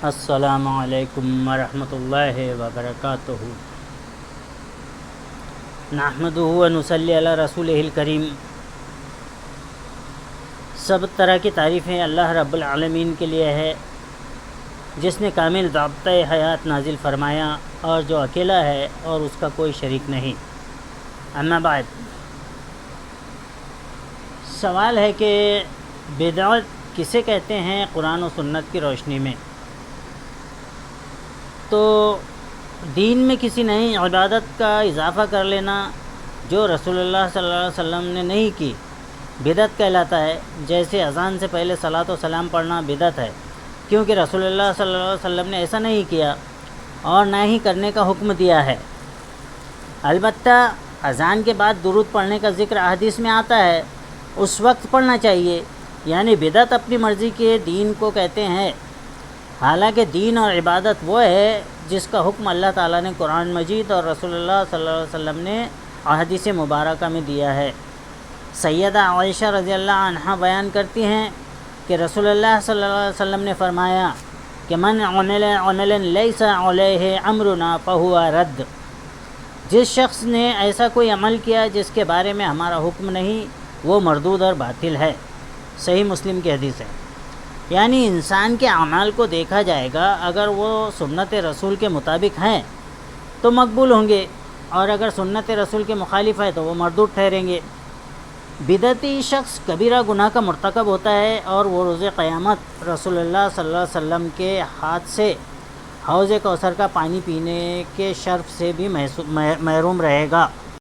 السلام علیکم ورحمۃ اللہ وبرکاتہ۔ نحمدہ و نصلی علی رسولہ الکریم۔ سب طرح کی تعریفیں اللہ رب العالمین کے لیے ہے، جس نے کامل ضابطۂ حیات نازل فرمایا اور جو اکیلا ہے اور اس کا کوئی شریک نہیں۔ اما بعد، سوال ہے کہ بدعت کسے کہتے ہیں قرآن و سنت کی روشنی میں؟ تو دین میں کسی نئی عبادت کا اضافہ کر لینا جو رسول اللہ صلی اللہ علیہ وسلم نے نہیں کی بدعت کہلاتا ہے۔ جیسے اذان سے پہلے صلاۃ و سلام پڑھنا بدعت ہے، کیونکہ رسول اللہ صلی اللہ علیہ وسلم نے ایسا نہیں کیا اور نہ ہی کرنے کا حکم دیا ہے۔ البتہ اذان کے بعد درود پڑھنے کا ذکر احادیث میں آتا ہے، اس وقت پڑھنا چاہیے۔ یعنی بدعت اپنی مرضی کے دین کو کہتے ہیں، حالانکہ دین اور عبادت وہ ہے جس کا حکم اللہ تعالیٰ نے قرآن مجید اور رسول اللہ صلی اللہ علیہ وسلم نے احادیث مبارکہ میں دیا ہے۔ سیدہ عائشہ رضی اللہ عنہا بیان کرتی ہیں کہ رسول اللہ صلی اللہ علیہ وسلم نے فرمایا کہ من عمل عملا لیس علیہ امرنا فہو رد۔ جس شخص نے ایسا کوئی عمل کیا جس کے بارے میں ہمارا حکم نہیں، وہ مردود اور باطل ہے۔ صحیح مسلم کی حدیث ہے۔ یعنی انسان کے اعمال کو دیکھا جائے گا، اگر وہ سنت رسول کے مطابق ہیں تو مقبول ہوں گے، اور اگر سنت رسول کے مخالف ہے تو وہ مردود ٹھہریں گے۔ بدعتی شخص کبیرہ گناہ کا مرتکب ہوتا ہے اور وہ روز قیامت رسول اللہ صلی اللہ علیہ وسلم کے ہاتھ سے حوض کوثر کا پانی پینے کے شرف سے بھی محروم رہے گا۔